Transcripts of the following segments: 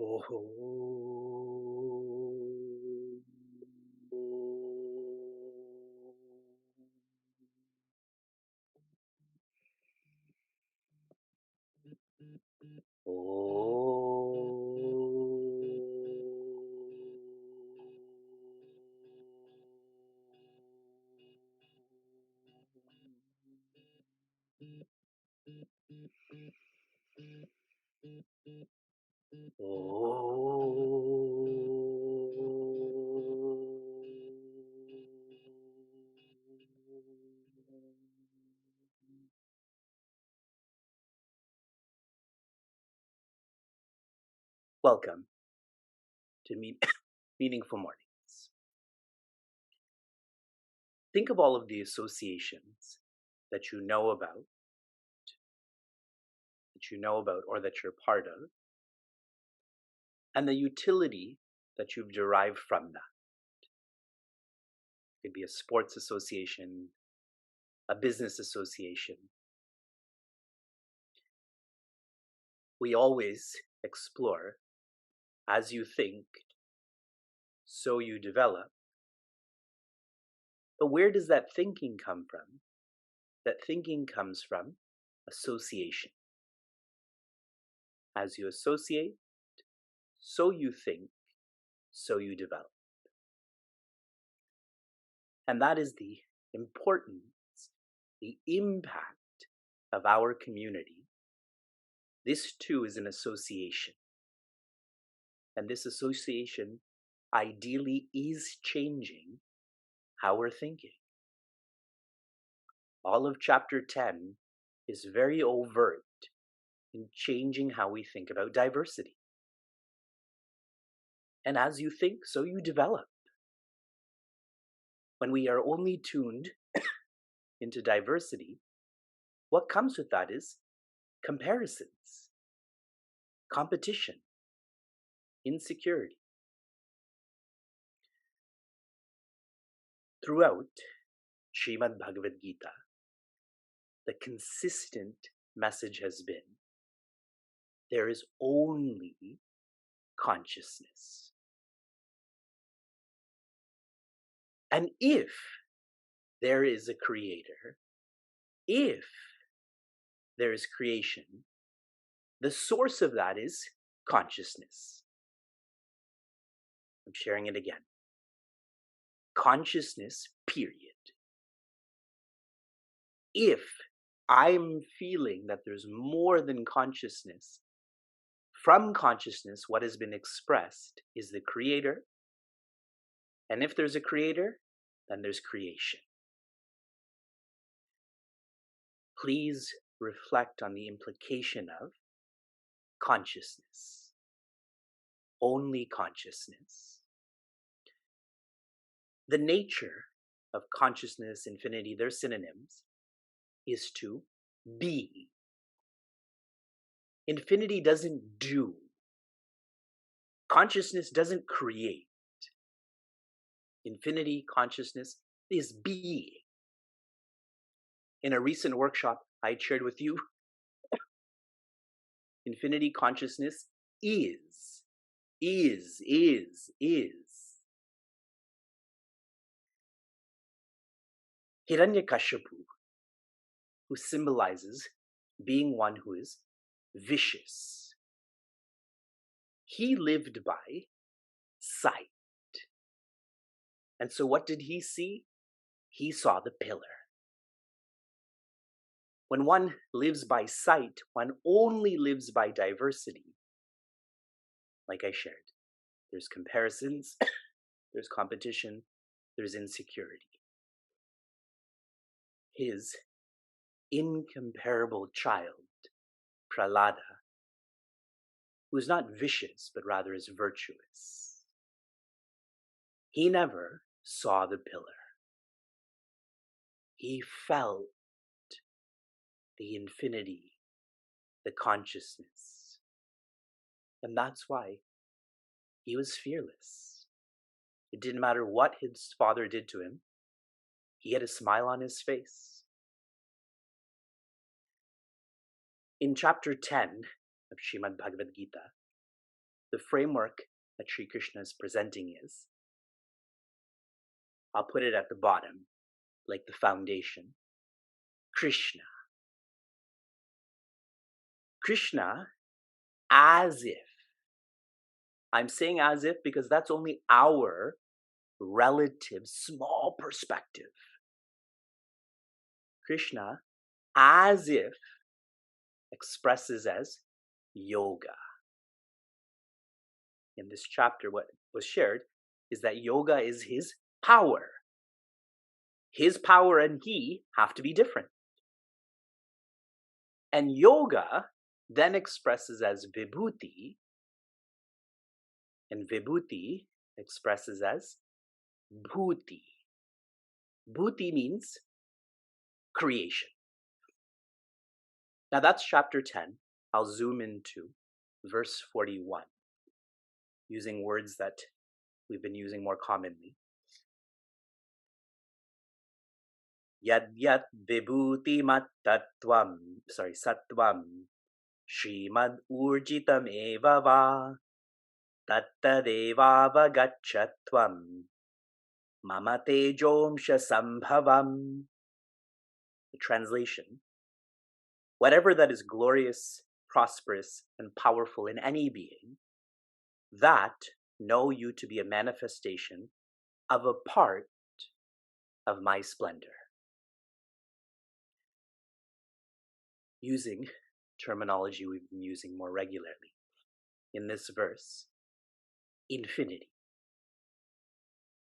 Oh. Welcome to Meaningful Mornings. Think of all of the associations that you know about or that you're part of, and the utility that you've derived from that. It could be a sports association, a business association. We always explore, as you think, so you develop. But where does that thinking come from? That thinking comes from association. As you associate, so you think, so you develop. And that is the importance, the impact of our community. This too is an association. And this association ideally is changing how we're thinking. All of chapter 10 is very overt in changing how we think about diversity. And as you think, so you develop. When we are only tuned into diversity, what comes with that is comparisons, competition, insecurity. Throughout Srimad Bhagavad Gita, the consistent message has been there is only consciousness. And if there is a creator, if there is creation, the source of that is consciousness. I'm sharing it again. Consciousness, period. If I'm feeling that there's more than consciousness, from consciousness, what has been expressed is the creator. And if there's a creator, then there's creation. Please reflect on the implication of consciousness. Only consciousness. The nature of consciousness, infinity, they're synonyms, is to be. Infinity doesn't do. Consciousness doesn't create. Infinity consciousness is being. In a recent workshop I shared with you, infinity consciousness is. Hiranyakashipu, who symbolizes being one who is vicious. He lived by sight. And so what did he see? He saw the pillar. When one lives by sight, one only lives by diversity. Like I shared, there's comparisons, there's competition, there's insecurity. His incomparable child, Prahlada, who is not vicious, but rather is virtuous, he never saw the pillar. He felt the infinity, the consciousness. And that's why he was fearless. It didn't matter what his father did to him. He had a smile on his face. In chapter 10 of Srimad Bhagavad Gita, The framework that Sri Krishna is presenting is, I'll put it at the bottom, like the foundation. Krishna. Krishna as if. I'm saying as if because that's only our relative small perspective. Krishna as if expresses as yoga. In this chapter, what was shared is that yoga is his power. His power and he have to be different. And yoga then expresses as vibhuti, and vibhuti expresses as bhuti. Bhuti means creation. Now that's chapter 10. I'll zoom into verse 41, using words that we've been using more commonly. Yad yat vibhuti mat tattvam, sattvam, Srimad urjitam eva va, tattadeva vagachatvam, mama tejomsha sambhavam. The translation: whatever that is glorious, prosperous, and powerful in any being, that know you to be a manifestation of a part of my splendor. Using terminology we've been using more regularly in this verse, infinity.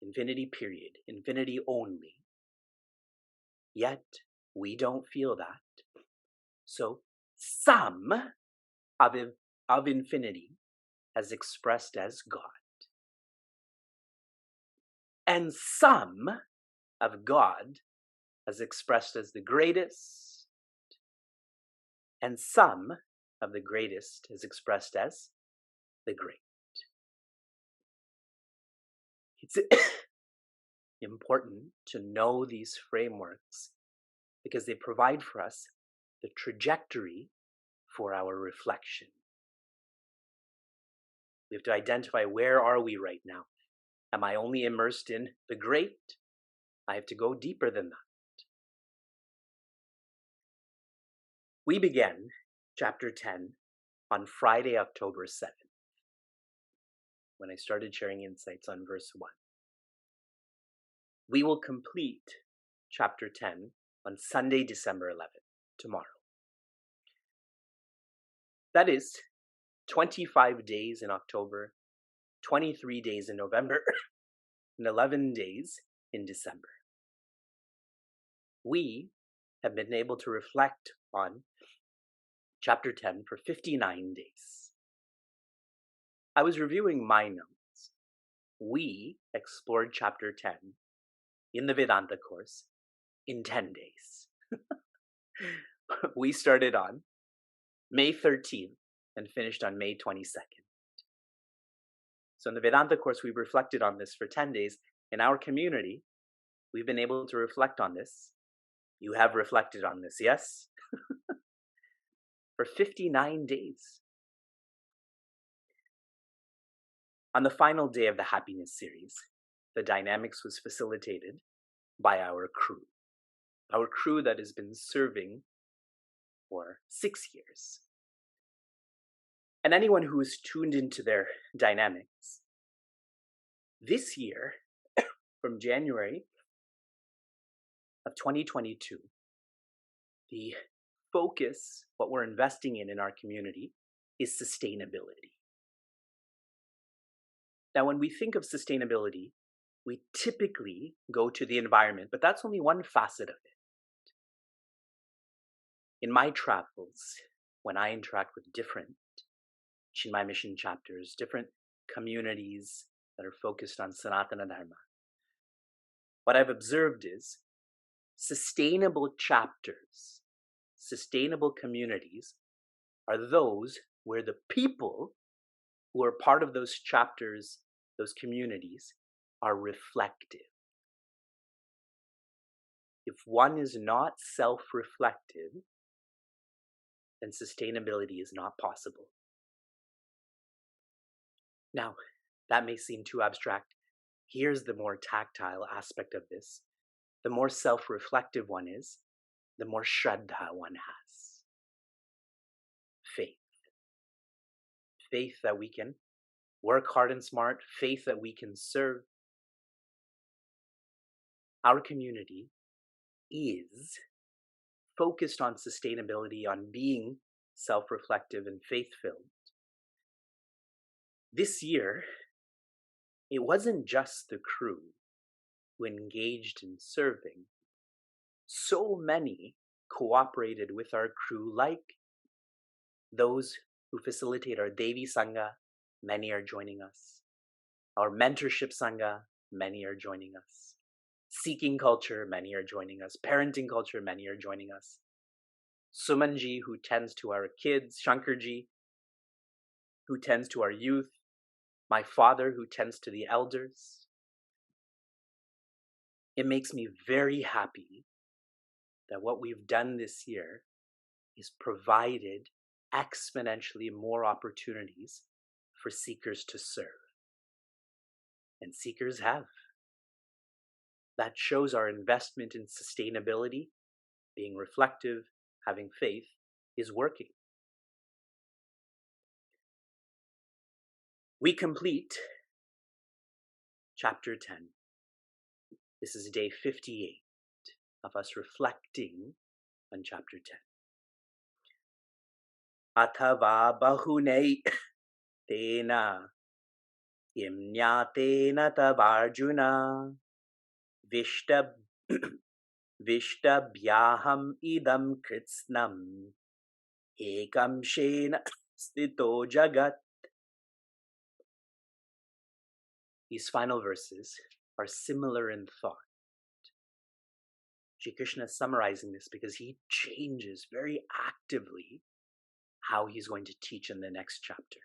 Infinity period, infinity only. Yet we don't feel that. So some of infinity as expressed as God. And some of God as expressed as the greatest. And some of the greatest is expressed as the great. It's important to know these frameworks because they provide for us the trajectory for our reflection. We have to identify, where are we right now? Am I only immersed in the great? I have to go deeper than that. We began chapter 10 on Friday, October 7th, when I started sharing insights on verse 1. We will complete chapter 10 on Sunday, December 11th, tomorrow. That is 25 days in October, 23 days in November, and 11 days in December. We have been able to reflect on chapter 10 for 59 days. I was reviewing my notes. We explored chapter 10 in the Vedanta course in 10 days. We started on May 13th and finished on May 22nd. So in the Vedanta course, we reflected on this for 10 days. In our community, we've been able to reflect on this. You have reflected on this, yes? For 59 days. On the final day of the Happiness series, the dynamics was facilitated by our crew. Our crew that has been serving for 6 years. And anyone who is tuned into their dynamics, this year, from January of 2022, the focus, what we're investing in our community, is sustainability. Now, when we think of sustainability, we typically go to the environment, but that's only one facet of it. In my travels, when I interact with different Chinmay Mission chapters, different communities that are focused on Sanatana Dharma, what I've observed is sustainable chapters, sustainable communities are those where the people who are part of those chapters, those communities, are reflective. If one is not self-reflective, then sustainability is not possible. Now, that may seem too abstract. Here's the more tactile aspect of this. The more self-reflective one is, the more shraddha one has. Faith. Faith that we can work hard and smart, faith that we can serve. Our community is focused on sustainability, on being self-reflective and faith-filled. This year, it wasn't just the crew who engaged in serving. So many cooperated with our crew, like those who facilitate our Devi Sangha, many are joining us. Our mentorship Sangha, many are joining us. Seeking culture, many are joining us. Parenting culture, many are joining us. Sumanji, who tends to our kids. Shankarji, who tends to our youth. My father, who tends to the elders. It makes me very happy that what we've done this year is provided exponentially more opportunities for seekers to serve. And seekers have. That shows our investment in sustainability, being reflective, having faith, is working. We complete chapter 10. This is day 58 of us reflecting on chapter 10. Athava bahune tena imnyatena tavarjuna vishtabhyaham idam kritsnam ekam shena stito jagat. These final verses are similar in thought. Shri Krishna is summarizing this because he changes very actively how he's going to teach in the next chapter.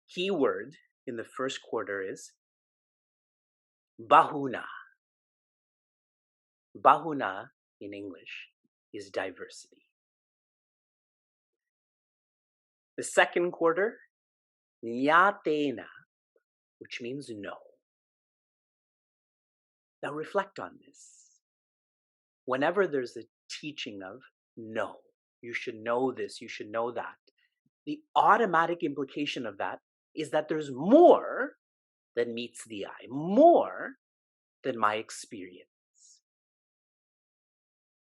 Key word in the first quarter is bahuna. Bahuna in English is diversity. The second quarter, nyatena, which means no. Now reflect on this. Whenever there's a teaching of no, you should know this, you should know that, the automatic implication of that is that there's more than meets the eye, more than my experience.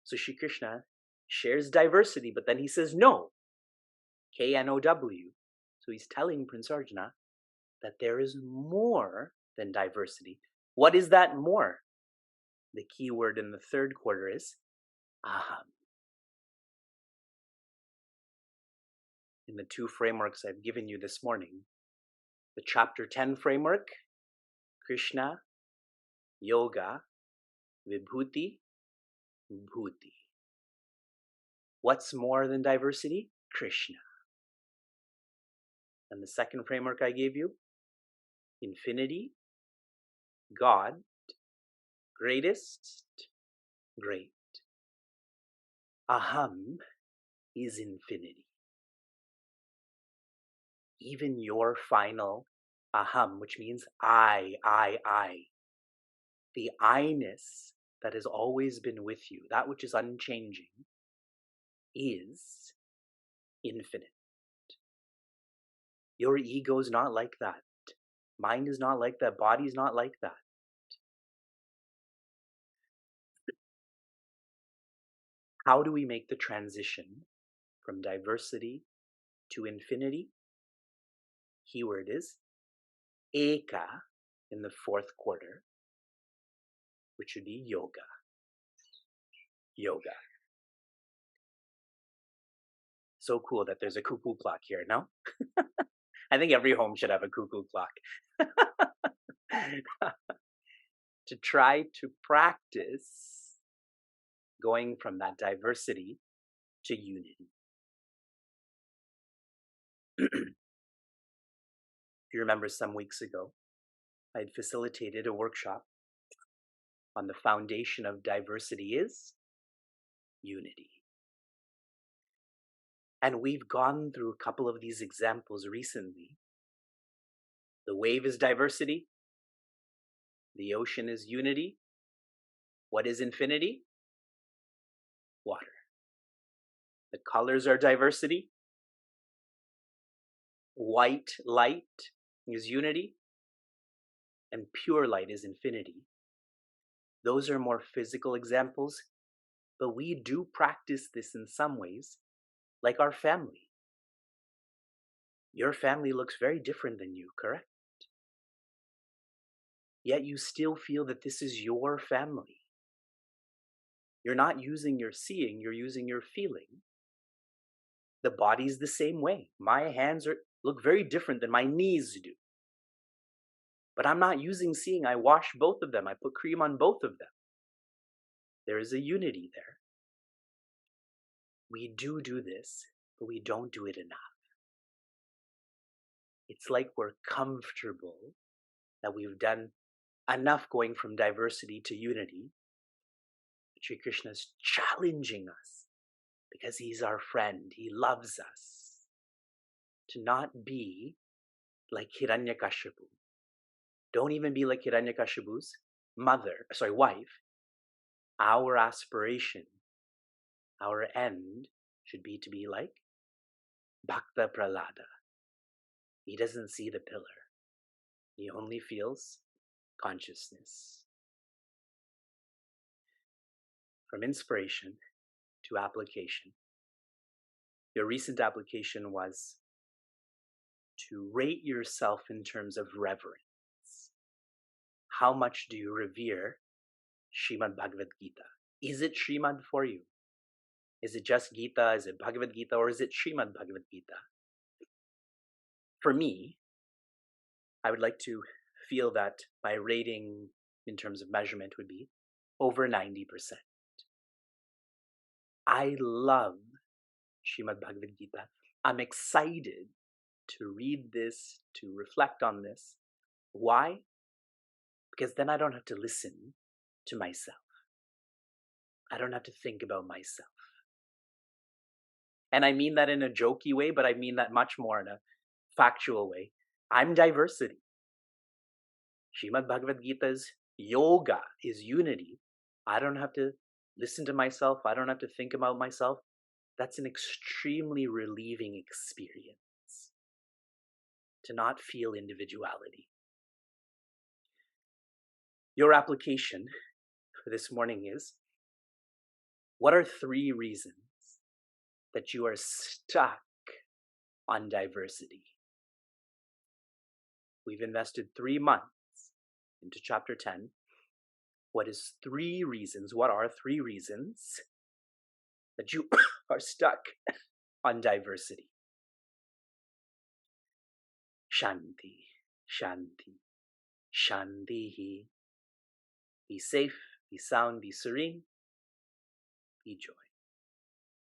So Shri Krishna shares diversity, but then he says no, K-N-O-W. So he's telling Prince Arjuna that there is more than diversity. What is that more? The key word in the third quarter is aham. In the two frameworks I've given you this morning, the chapter 10 framework, Krishna, Yoga, Vibhuti, Bhuti. What's more than diversity? Krishna. And the second framework I gave you, infinity, God, greatest, great. Aham is infinity. Even your final aham, which means I, the I-ness that has always been with you, that which is unchanging, is infinite. Your ego is not like that. Mind is not like that. Body is not like that. How do we make the transition from diversity to infinity? Keyword is eka in the fourth quarter, which would be yoga. Yoga. So cool that there's a cuckoo clock here, no? I think every home should have a cuckoo clock. To try to practice going from that diversity to unity. If you remember, some weeks ago, I had facilitated a workshop on the foundation of diversity is unity. And we've gone through a couple of these examples recently The wave is diversity. The ocean is unity. What is infinity? Water. The colors are diversity. White light is unity. And pure light is infinity. Those are more physical examples, but we do practice this in some ways, like our family. Your family looks very different than you, correct? Yet you still feel that this is your family. You're not using your seeing, you're using your feeling. The body's the same way. My hands look very different than my knees do. But I'm not using seeing. I wash both of them. I put cream on both of them. There is a unity there. We do this, but we don't do it enough. It's like we're comfortable that we've done enough going from diversity to unity. Sri Krishna is challenging us because he's our friend. He loves us to not be like Hiranyakashipu. Don't even be like Hiranyakashipu's wife. Our aspiration, our end should be to be like Bhakta Prahlada. He doesn't see the pillar. He only feels consciousness. From inspiration to application. Your recent application was to rate yourself in terms of reverence. How much do you revere Srimad Bhagavad Gita? Is it Srimad for you? Is it just Gita? Is it Bhagavad Gita? Or is it Srimad Bhagavad Gita? For me, I would like to feel that my rating in terms of measurement would be over 90%. I love Srimad Bhagavad Gita. I'm excited to read this, to reflect on this. Why? Because then I don't have to listen to myself. I don't have to think about myself. And I mean that in a jokey way, but I mean that much more in a factual way. I'm diversity. Srimad Bhagavad Gita's yoga is unity. I don't have to listen to myself. I don't have to think about myself. That's an extremely relieving experience to not feel individuality. Your application for this morning is, what are 3 reasons that you are stuck on diversity? We've invested 3 months into chapter 10. What are 3 reasons that you are stuck on diversity? Shanti, Shanti, Shantihi. Be safe, be sound, be serene, be joy.